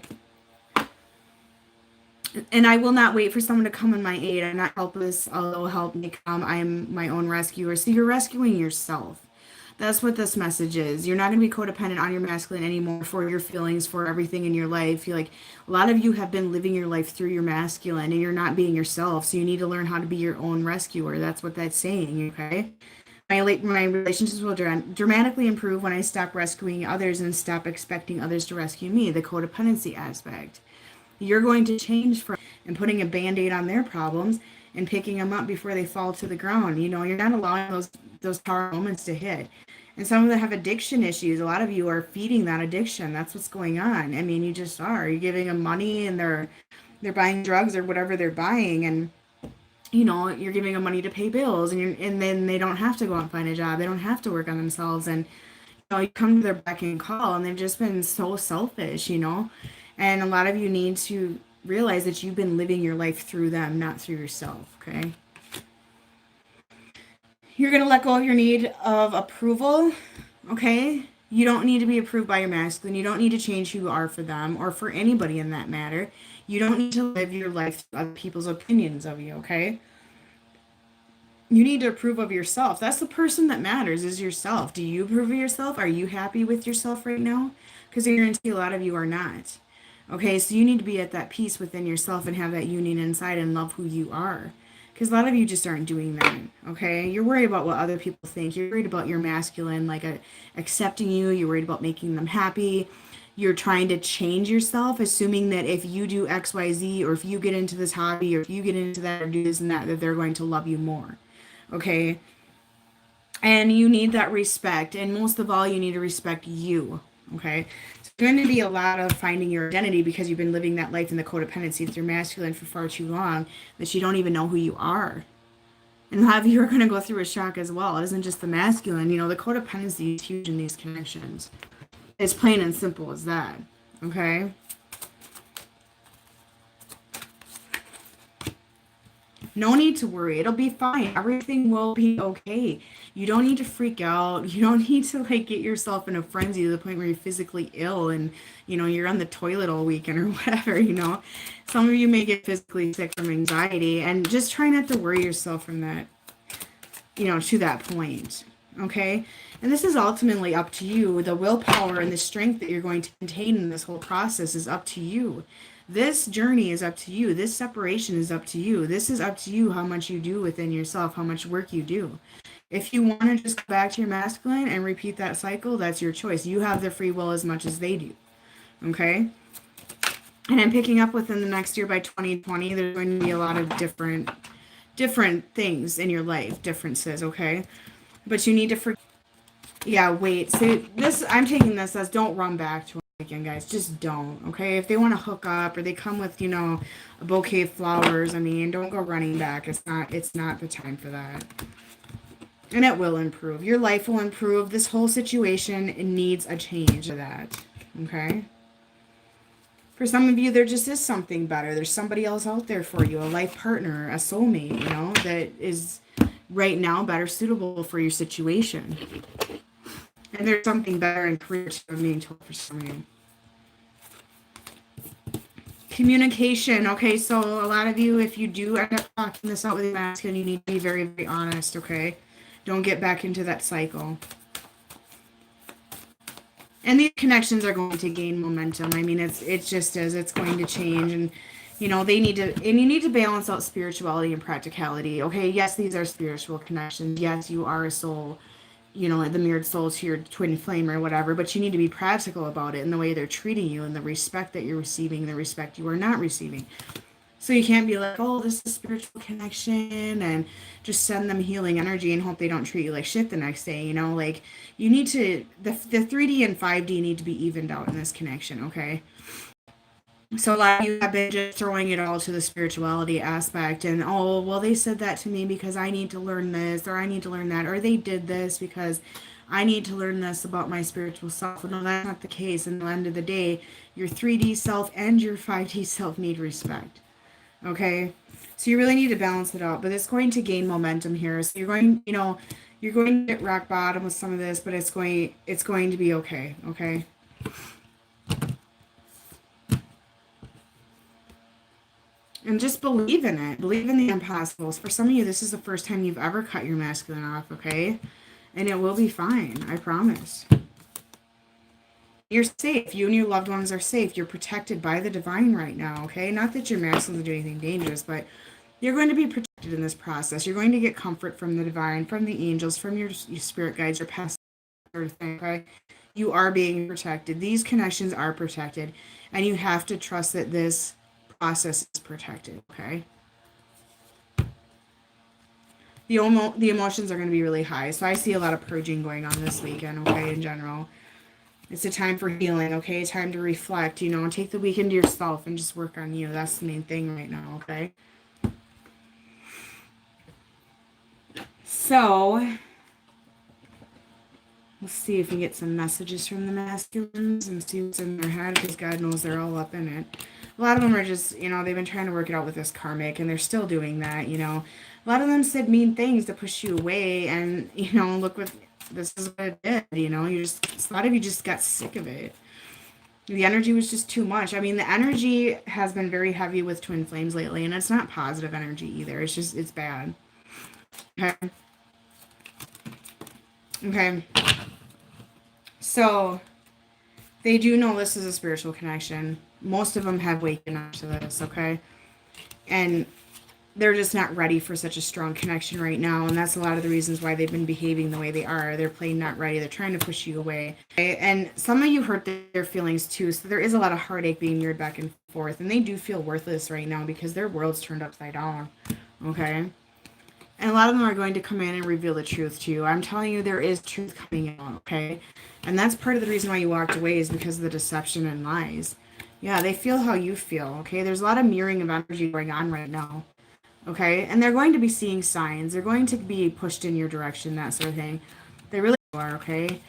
And I will not wait for someone to come in my aid. I'm not helpless, although help may come. I am my own rescuer. So you're rescuing yourself. That's what this message is. You're not going to be codependent on your masculine anymore for your feelings, for everything in your life. Like a lot of you have been living your life through your masculine, and you're not being yourself. So you need to learn how to be your own rescuer. That's what that's saying, okay? My relationships will dramatically improve when I stop rescuing others and stop expecting others to rescue me, the codependency aspect. You're going to change from and putting a band-aid on their problems and picking them up before they fall to the ground. You're not allowing those power moments to hit. And some of them have addiction issues. A lot of you are feeding that addiction. That's what's going on. I mean, you just are. You're giving them money, and they're buying drugs or whatever they're buying, and you're giving them money to pay bills, and then they don't have to go out and find a job. They don't have to work on themselves, and you come to their beck and call, and they've just been so selfish, And a lot of you need to realize that you've been living your life through them, not through yourself, okay? You're going to let go of your need of approval, okay? You don't need to be approved by your masculine. You don't need to change who you are for them or for anybody in that matter. You don't need to live your life through other people's opinions of you, okay? You need to approve of yourself. That's the person that matters, is yourself. Do you approve of yourself? Are you happy with yourself right now? Because I guarantee a lot of you are not. Okay, so you need to be at that peace within yourself and have that union inside and love who you are. Because a lot of you just aren't doing that, okay? You're worried about what other people think. You're worried about your masculine, accepting you. You're worried about making them happy. You're trying to change yourself, assuming that if you do X, Y, Z, or if you get into this hobby, or if you get into that, or do this and that they're going to love you more, okay? And you need that respect. And most of all, you need to respect you, okay? Going to be a lot of finding your identity because you've been living that life in the codependency through masculine for far too long that you don't even know who you are. And a lot of you are going to go through a shock as well. It isn't just the masculine. The codependency is huge in these connections. It's plain and simple as that. Okay? No need to worry. It'll be fine. Everything will be okay. You don't need to freak out. You don't need to get yourself in a frenzy to the point where you're physically ill and, you're on the toilet all weekend or whatever, Some of you may get physically sick from anxiety, and just try not to worry yourself from that, to that point. Okay? And this is ultimately up to you. The willpower and the strength that you're going to contain in this whole process is up to you. This journey is up to you. This separation is up to you. This is up to you how much you do within yourself, how much work you do. If you want to just go back to your masculine and repeat that cycle, that's your choice. You have the free will as much as they do. Okay? And I'm picking up within the next year by 2020, there's going to be a lot of different things in your life, differences, okay? But you need to wait. See, I'm taking this as don't run back to weekend, guys. Just don't, okay? If they want to hook up or they come with, a bouquet of flowers, I mean, don't go running back. It's not the time for that. And it will improve. Your life will improve. This whole situation needs a change to that, okay? For some of you, there just is something better. There's somebody else out there for you, a life partner, a soulmate, that is right now better suitable for your situation. And there's something better in career too, being told for some of you. Communication. Okay, so a lot of you, if you do end up talking this out with your masculine, you need to be very, very honest, okay? Don't get back into that cycle. And these connections are going to gain momentum. I mean, it's just as it's going to change, and they need to, and you need to balance out spirituality and practicality. Okay, yes, these are spiritual connections. Yes, you are a soul, the mirrored soul to your twin flame or whatever, but you need to be practical about it in the way they're treating you and the respect that you're receiving, the respect you are not receiving. So you can't be like, oh, this is a spiritual connection, and just send them healing energy and hope they don't treat you like shit the next day. Like you need to, the 3D and 5D need to be evened out in this connection, okay? So a lot of you have been just throwing it all to the spirituality aspect, and oh, well, they said that to me because I need to learn this, or I need to learn that, or they did this because I need to learn this about my spiritual self. No, that's not the case. In the end of the day, your 3D self and your 5D self need respect. Okay, so you really need to balance it out, but it's going to gain momentum here. So you're going to get rock bottom with some of this, but it's going to be okay. Okay. And just believe in it. Believe in the impossibles. For some of you, this is the first time you've ever cut your masculine off, okay? And it will be fine. I promise. You're safe. You and your loved ones are safe. You're protected by the divine right now, okay? Not that your masculine will do anything dangerous, but you're going to be protected in this process. You're going to get comfort from the divine, from the angels, from your spirit guides, your past sort of thing, okay? You are being protected. These connections are protected, and you have to trust that this process is protected, okay? The emotions are going to be really high, so I see a lot of purging going on this weekend, okay, in general. It's a time for healing, okay? Time to reflect, take the weekend to yourself and just work on you. That's the main thing right now, okay? So, let's see if we get some messages from the masculines and see what's in their head, because God knows they're all up in it. A lot of them are just, they've been trying to work it out with this karmic, and they're still doing that, A lot of them said mean things to push you away, and, look what, this is what it did, a lot of you just got sick of it. The energy was just too much. I mean, the energy has been very heavy with twin flames lately, and it's not positive energy either. It's bad. Okay. Okay. So, they do know this is a spiritual connection. Most of them have wakened up to this, okay? And they're just not ready for such a strong connection right now, and that's a lot of the reasons why they've been behaving the way they are. They're playing not ready. They're trying to push you away. Okay? And some of you hurt their feelings too, so there is a lot of heartache being mirrored back and forth, and they do feel worthless right now because their world's turned upside down, okay? And a lot of them are going to come in and reveal the truth to you. I'm telling you, there is truth coming out, okay? And that's part of the reason why you walked away, is because of the deception and lies. Yeah, they feel how you feel, okay? There's a lot of mirroring of energy going on right now. Okay, and they're going to be seeing signs. They're going to be pushed in your direction, that sort of thing. They really are, okay?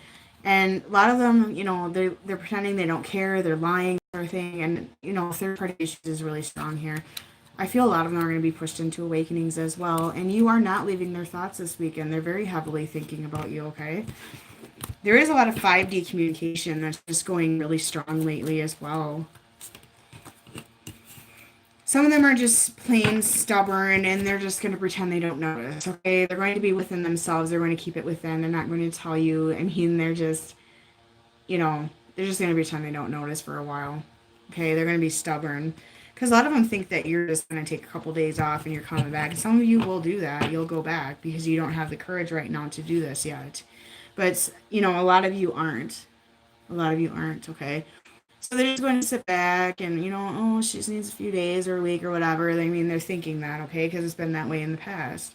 And a lot of them, they're pretending they don't care. They're lying, sort of thing. And, third-party issues is really strong here. I feel a lot of them are going to be pushed into awakenings as well. And you are not leaving their thoughts this weekend. They're very heavily thinking about you, okay? There is a lot of 5D communication that's just going really strong lately as well. Some of them are just plain stubborn, and they're just going to pretend they don't notice, okay? They're going to be within themselves. They're going to keep it within. They're not going to tell you. I mean, they're just, they're just going to pretend they don't notice for a while, okay? They're going to be stubborn. Because a lot of them think that you're just going to take a couple days off and you're coming back. And some of you will do that. You'll go back because you don't have the courage right now to do this yet. But, a lot of you aren't. A lot of you aren't, okay? So they're just going to sit back and, oh, she just needs a few days or a week or whatever. I mean, they're thinking that, okay, because it's been that way in the past.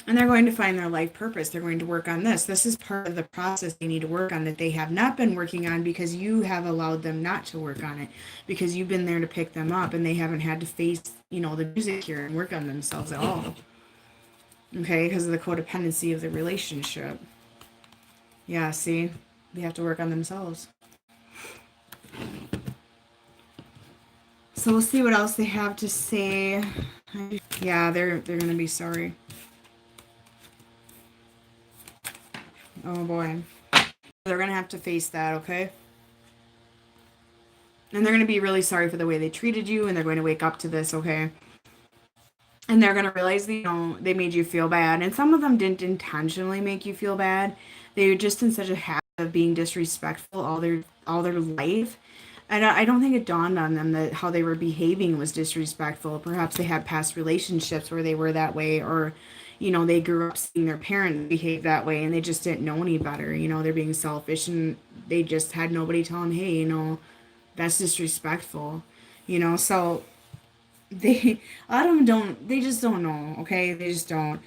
And they're going to find their life purpose. They're going to work on this. This is part of the process they need to work on that they have not been working on because you have allowed them not to work on it. Because you've been there to pick them up and they haven't had to face, the music here and work on themselves at all. Okay, because of the codependency of the relationship. Yeah, see? They have to work on themselves. So we'll see what else they have to say. Yeah, they're going to be sorry. Oh boy. They're going to have to face that, okay? And they're going to be really sorry for the way they treated you, and they're going to wake up to this, okay? And they're going to realize, they made you feel bad. And some of them didn't intentionally make you feel bad. They were just in such a habit of being disrespectful all their life. And I don't think it dawned on them that how they were behaving was disrespectful. Perhaps they had past relationships where they were that way, or, they grew up seeing their parents behave that way and they just didn't know any better. They're being selfish and they just had nobody tell them, hey, that's disrespectful. So a lot of them they just don't know, okay? They just don't.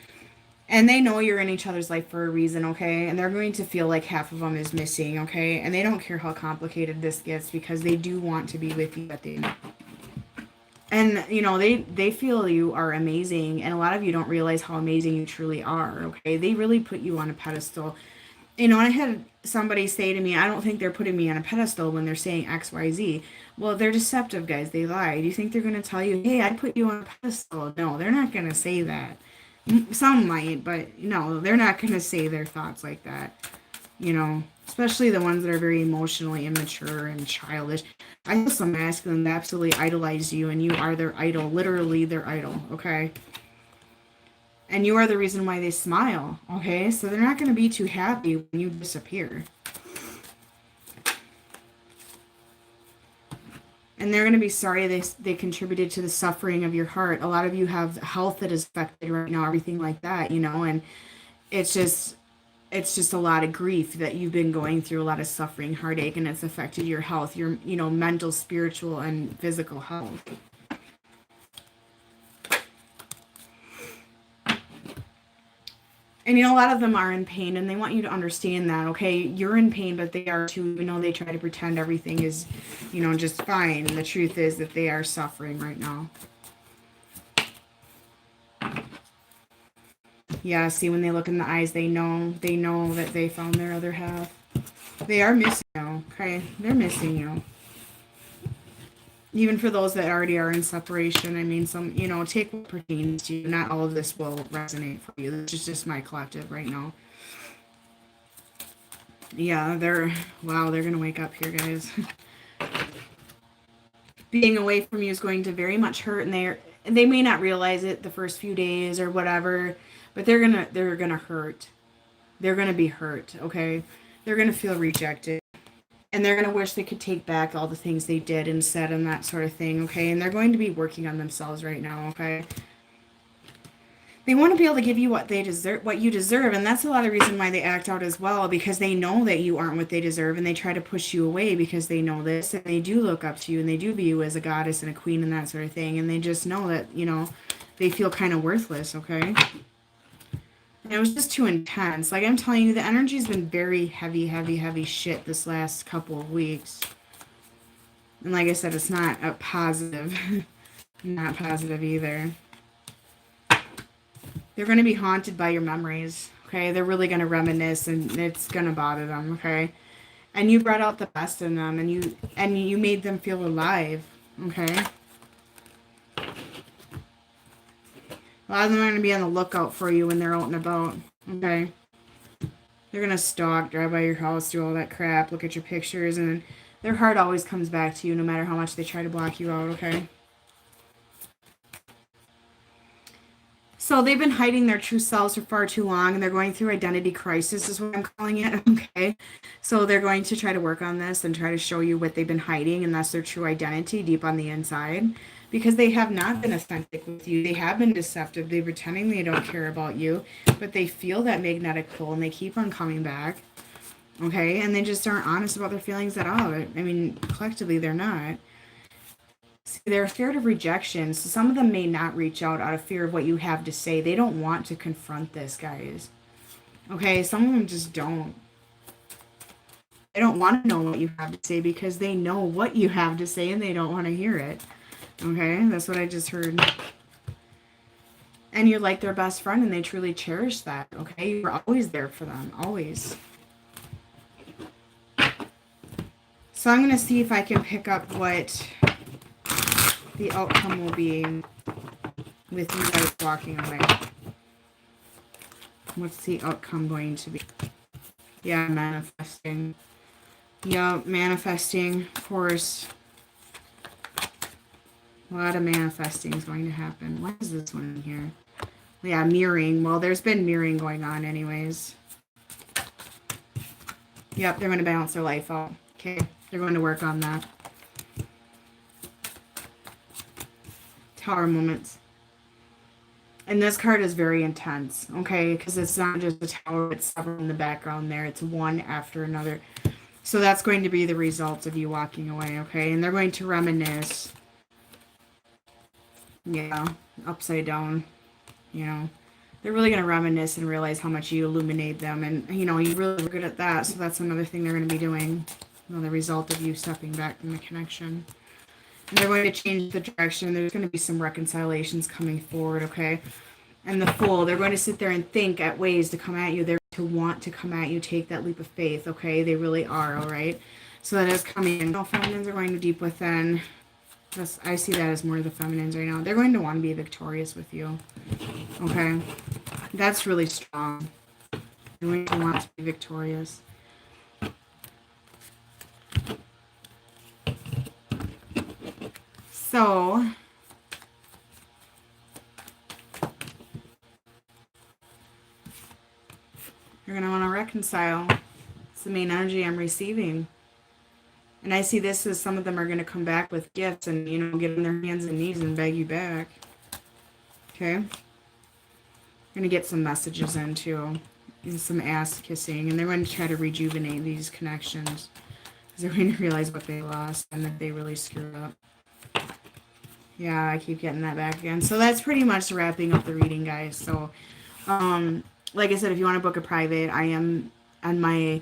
And they know you're in each other's life for a reason, okay? And they're going to feel like half of them is missing, okay? And they don't care how complicated this gets because they do want to be with you at the end. And, they feel you are amazing. And a lot of you don't realize how amazing you truly are, okay? They really put you on a pedestal. And I had somebody say to me, I don't think they're putting me on a pedestal when they're saying X, Y, Z. Well, they're deceptive, guys. They lie. Do you think they're going to tell you, hey, I put you on a pedestal? No, they're not going to say that. Some might, but no, they're not going to say their thoughts like that. Especially the ones that are very emotionally immature and childish. I know some masculine that absolutely idolize you, and you are their idol, literally their idol, okay? And you are the reason why they smile, okay? So they're not going to be too happy when you disappear. And they're going to be sorry they contributed to the suffering of your heart. A lot of you have health that is affected right now, everything like that, and it's just a lot of grief that you've been going through, a lot of suffering, heartache, and it's affected your health, your, mental, spiritual, and physical health. And, a lot of them are in pain, and they want you to understand that, okay? You're in pain, but they are too, they try to pretend everything is, just fine. And the truth is that they are suffering right now. Yeah, see, when they look in the eyes, they know that they found their other half. They are missing you, okay? They're missing you. Even for those that already are in separation, I mean, some, take what pertains to you. Not all of this will resonate for you. This is just my collective right now. Yeah, they're going to wake up here, guys. Being away from you is going to very much hurt, and they may not realize it the first few days or whatever, but they're gonna hurt. They're gonna be hurt, okay? They're gonna feel rejected. And they're going to wish they could take back all the things they did and said and that sort of thing, okay? And they're going to be working on themselves right now, okay? They want to be able to give you what you deserve, and that's a lot of reason why they act out as well, because they know that you aren't what they deserve, and they try to push you away because they know this, and they do look up to you, and they do view you as a goddess and a queen and that sort of thing, and they just know that, they feel kind of worthless, okay? And it was just too intense. Like I'm telling you, the energy's been very heavy, heavy, heavy shit this last couple of weeks. And like I said, it's not a positive. Not positive either. They're going to be haunted by your memories, okay? They're really going to reminisce, and it's going to bother them, okay? And you brought out the best in them, and you made them feel alive, okay? A lot of them are going to be on the lookout for you when they're out and about, okay? They're going to stalk, drive by your house, do all that crap, look at your pictures, and their heart always comes back to you no matter how much they try to block you out, okay? So they've been hiding their true selves for far too long, and they're going through identity crisis is what I'm calling it, okay? So they're going to try to work on this and try to show you what they've been hiding, and that's their true identity deep on the inside. Because they have not been authentic with you. They have been deceptive. They're pretending they don't care about you. But they feel that magnetic pull and they keep on coming back. Okay? And they just aren't honest about their feelings at all. I mean, collectively, they're not. See, they're scared of rejection. So some of them may not reach out of fear of what you have to say. They don't want to confront this, guys. Okay, some of them just don't. They don't want to know what you have to say because they know what you have to say and they don't want to hear it. Okay, that's what I just heard. And you're like their best friend and they truly cherish that. Okay, you're always there for them, always. So I'm going to see if I can pick up what the outcome will be with you guys walking away. What's the outcome going to be? Yeah, manifesting. Yup, manifesting, of course. A lot of manifesting is going to happen. What is this one here? Yeah, mirroring. Well, there's been mirroring going on anyways. Yep, they're going to balance their life out. Okay, they're going to work on that. Tower moments. And this card is very intense, okay? Because it's not just a tower, it's several in the background there. It's one after another. So that's going to be the result of you walking away, okay? And they're going to reminisce. Yeah, upside down, you know. They're really going to reminisce and realize how much you illuminate them. And, you know, you're really good at that. So that's another thing they're going to be doing. You know, the result of you stepping back from the connection. And they're going to change the direction. There's going to be some reconciliations coming forward, okay? And the Fool, they're going to sit there and think at ways to come at you. They're to want to come at you, take that leap of faith, okay? They really are, all right? So that is coming in. All feminines are going to deep within. I see that as more of the feminines right now. They're going to want to be victorious with you, okay? That's really strong. They're going to want to be victorious. So, you're going to want to reconcile. It's the main energy I'm receiving. And I see this as some of them are going to come back with gifts and, you know, get on their hands and knees and beg you back. Okay? Going to get some messages in, too. And some ass kissing. And they're going to try to rejuvenate these connections. Because they're going to realize what they lost and that they really screwed up. Yeah, I keep getting that back again. So that's pretty much wrapping up the reading, guys. So, like I said, if you want to book a private, I am on my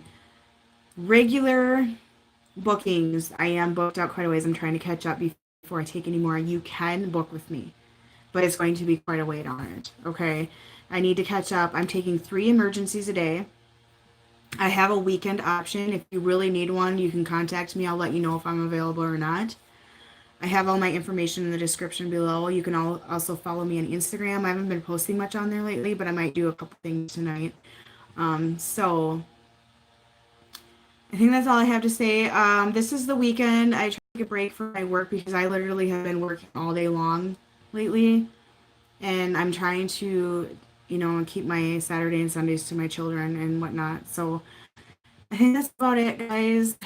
regular bookings. I am booked out quite a ways. I'm trying to catch up before I take any more. You can book with me, but it's going to be quite a wait on it. Okay, I need to catch up. I'm taking 3 emergencies a day. I have a weekend option. If you really need one, you can contact me. I'll let you know if I'm available or not. I have all my information in the description below. You can also follow me on Instagram. I haven't been posting much on there lately, but I might do a couple things tonight. So I think that's all I have to say. This is the weekend. I try to take a break from my work because I literally have been working all day long lately. And I'm trying to, you know, keep my Saturday and Sundays to my children and whatnot. So I think that's about it, guys.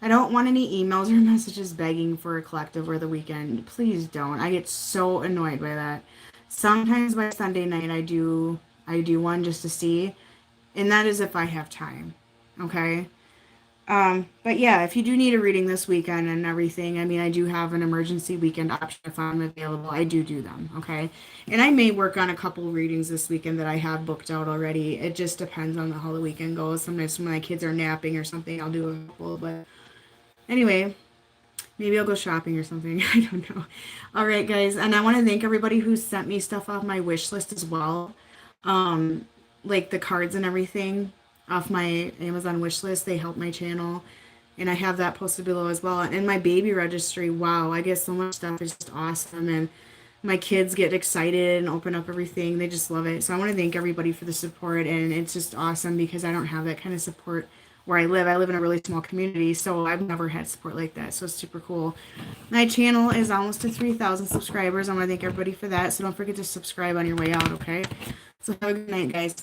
I don't want any emails or messages begging for a collective or the weekend. Please don't. I get so annoyed by that. Sometimes by Sunday night I do one just to see. And that is if I have time. Okay? But yeah, if you do need a reading this weekend and everything, I mean, I do have an emergency weekend option if I'm available. I do them. Okay? And I may work on a couple readings this weekend that I have booked out already. It just depends on how the weekend goes. Sometimes when my kids are napping or something, I'll do a couple. But anyway, maybe I'll go shopping or something. I don't know. All right, guys. And I want to thank everybody who sent me stuff off my wish list as well. Like the cards and everything off my Amazon wish list. They help my channel. And I have that posted below as well. And my baby registry. Wow, I get so much stuff. It's just awesome. And my kids get excited and open up everything. They just love it. So I want to thank everybody for the support. And it's just awesome because I don't have that kind of support where I live. I live in a really small community, so I've never had support like that. So it's super cool. My channel is almost to 3,000 subscribers. I want to thank everybody for that. So don't forget to subscribe on your way out, okay? So have a good night, guys.